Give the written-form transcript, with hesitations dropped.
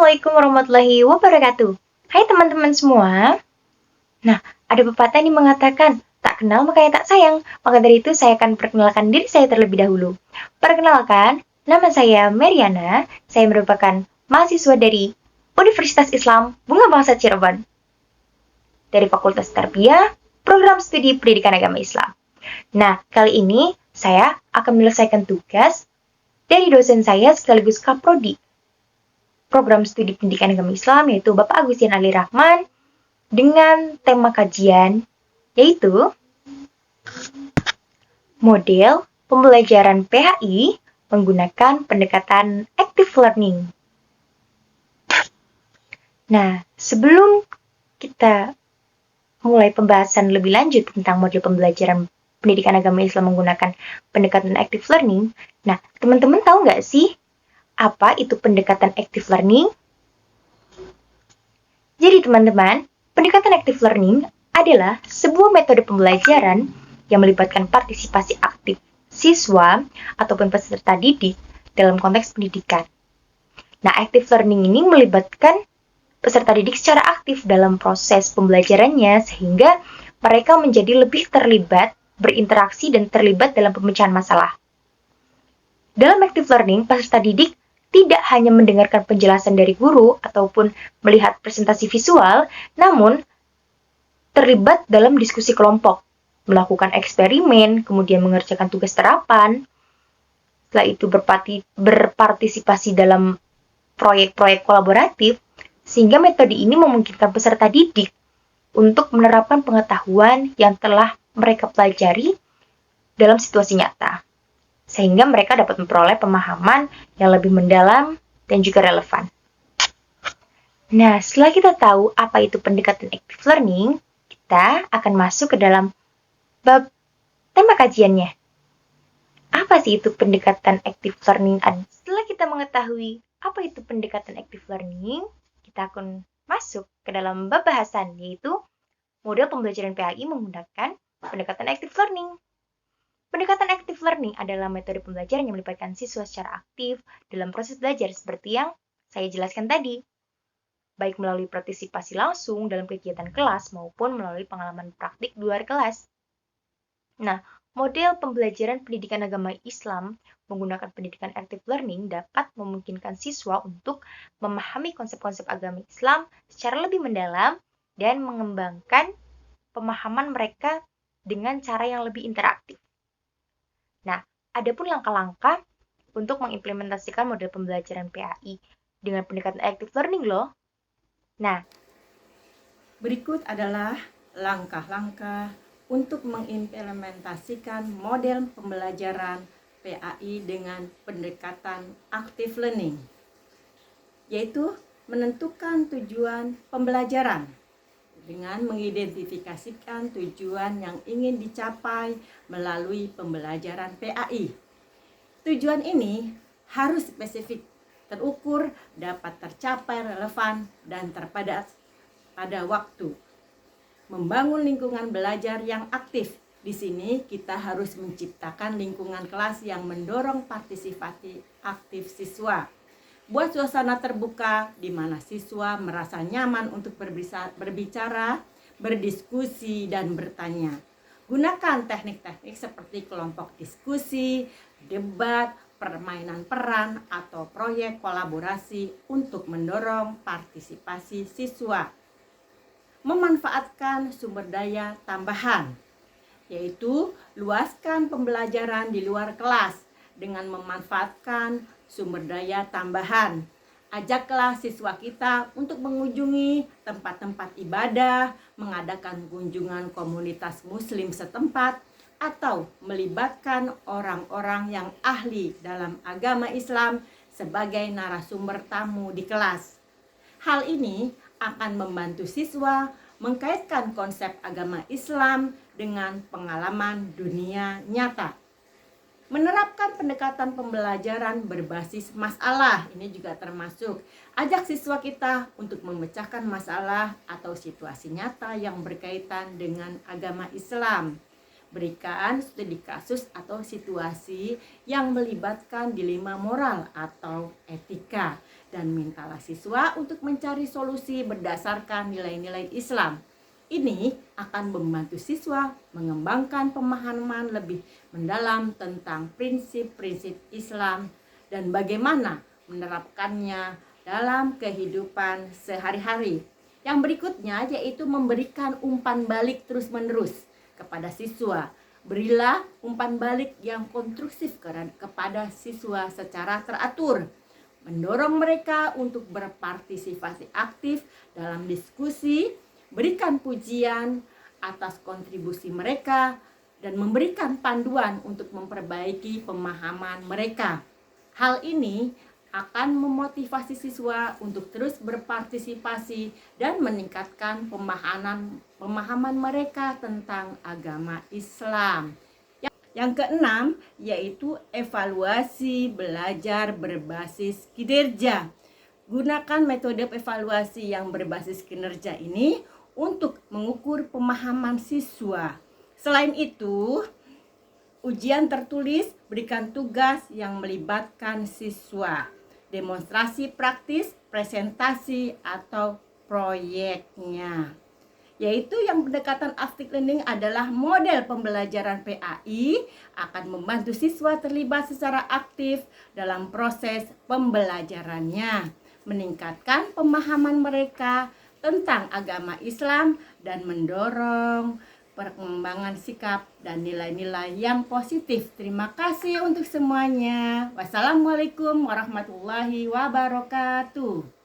Assalamualaikum warahmatullahi wabarakatuh. Hai teman-teman semua. Nah, ada pepatah yang mengatakan, tak kenal makanya tak sayang. Maka dari itu saya akan perkenalkan diri saya terlebih dahulu. Perkenalkan, nama saya Meriana. Saya merupakan mahasiswa dari Universitas Islam Bunga Bangsa Cirebon. Dari Fakultas Tarbiyah, Program Studi Pendidikan Agama Islam. Nah, kali ini saya akan menyelesaikan tugas dari dosen saya sekaligus Kaprodi Program Studi Pendidikan Agama Islam, yaitu Bapak Agustin Ali Rahman, dengan tema kajian yaitu model pembelajaran PHI menggunakan pendekatan active learning. Nah, sebelum kita mulai pembahasan lebih lanjut tentang model pembelajaran pendidikan agama Islam menggunakan pendekatan active learning, nah, teman-teman tahu nggak sih apa itu pendekatan active learning? Jadi teman-teman, pendekatan active learning adalah sebuah metode pembelajaran yang melibatkan partisipasi aktif siswa ataupun peserta didik dalam konteks pendidikan. Nah, active learning ini melibatkan peserta didik secara aktif dalam proses pembelajarannya sehingga mereka menjadi lebih terlibat, berinteraksi, dan terlibat dalam pemecahan masalah. Dalam active learning, peserta didik tidak hanya mendengarkan penjelasan dari guru ataupun melihat presentasi visual, namun terlibat dalam diskusi kelompok, melakukan eksperimen, kemudian mengerjakan tugas terapan, setelah itu berpartisipasi dalam proyek-proyek kolaboratif, sehingga metode ini memungkinkan peserta didik untuk menerapkan pengetahuan yang telah mereka pelajari dalam situasi nyata, sehingga mereka dapat memperoleh pemahaman yang lebih mendalam dan juga relevan. Nah, setelah kita tahu apa itu pendekatan active learning, kita akan masuk ke dalam bab tema kajiannya. Apa sih itu pendekatan active learning? Setelah kita mengetahui apa itu pendekatan active learning, kita akan masuk ke dalam bab bahasan, yaitu model pembelajaran PAI menggunakan pendekatan active learning. Pendekatan active learning adalah metode pembelajaran yang melibatkan siswa secara aktif dalam proses belajar seperti yang saya jelaskan tadi, baik melalui partisipasi langsung dalam kegiatan kelas maupun melalui pengalaman praktik di luar kelas. Nah, model pembelajaran pendidikan agama Islam menggunakan pendidikan active learning dapat memungkinkan siswa untuk memahami konsep-konsep agama Islam secara lebih mendalam dan mengembangkan pemahaman mereka dengan cara yang lebih interaktif. Nah, ada pun langkah-langkah untuk mengimplementasikan model pembelajaran PAI dengan pendekatan active learning loh. Nah, berikut adalah langkah-langkah untuk mengimplementasikan model pembelajaran PAI dengan pendekatan active learning, yaitu menentukan tujuan pembelajaran dengan mengidentifikasikan tujuan yang ingin dicapai melalui pembelajaran PAI. Tujuan ini harus spesifik, terukur, dapat tercapai, relevan, dan terpadat pada waktu. Membangun lingkungan belajar yang aktif. Di sini kita harus menciptakan lingkungan kelas yang mendorong partisipasi aktif siswa. Buat suasana terbuka di mana siswa merasa nyaman untuk berbicara, berdiskusi, dan bertanya. Gunakan teknik-teknik seperti kelompok diskusi, debat, permainan peran, atau proyek kolaborasi untuk mendorong partisipasi siswa. Memanfaatkan sumber daya tambahan, yaitu luaskan pembelajaran di luar kelas dengan memanfaatkan sumber daya tambahan. Ajaklah siswa kita untuk mengunjungi tempat-tempat ibadah, mengadakan kunjungan komunitas muslim setempat, atau melibatkan orang-orang yang ahli dalam agama Islam sebagai narasumber tamu di kelas. Hal ini akan membantu siswa mengkaitkan konsep agama Islam dengan pengalaman dunia nyata. Menerapkan pendekatan pembelajaran berbasis masalah, ini juga termasuk ajak siswa kita untuk memecahkan masalah atau situasi nyata yang berkaitan dengan agama Islam. Berikan studi kasus atau situasi yang melibatkan dilema moral atau etika. Dan mintalah siswa untuk mencari solusi berdasarkan nilai-nilai Islam. Ini akan membantu siswa mengembangkan pemahaman lebih mendalam tentang prinsip-prinsip Islam dan bagaimana menerapkannya dalam kehidupan sehari-hari. Yang berikutnya yaitu memberikan umpan balik terus-menerus kepada siswa. Berilah umpan balik yang konstruktif kepada siswa secara teratur. Mendorong mereka untuk berpartisipasi aktif dalam diskusi, berikan pujian atas kontribusi mereka, dan memberikan panduan untuk memperbaiki pemahaman mereka. Hal ini akan memotivasi siswa untuk terus berpartisipasi dan meningkatkan pemahaman mereka tentang agama Islam. Yang keenam yaitu evaluasi belajar berbasis kinerja. Gunakan metode evaluasi yang berbasis kinerja ini untuk mengukur pemahaman siswa. Selain itu, ujian tertulis, berikan tugas yang melibatkan siswa. Demonstrasi praktis, presentasi, atau proyeknya. Yaitu yang pendekatan active learning adalah model pembelajaran PAI akan membantu siswa terlibat secara aktif dalam proses pembelajarannya, meningkatkan pemahaman mereka tentang agama Islam dan mendorong perkembangan sikap dan nilai-nilai yang positif. Terima kasih untuk semuanya. Wassalamualaikum warahmatullahi wabarakatuh.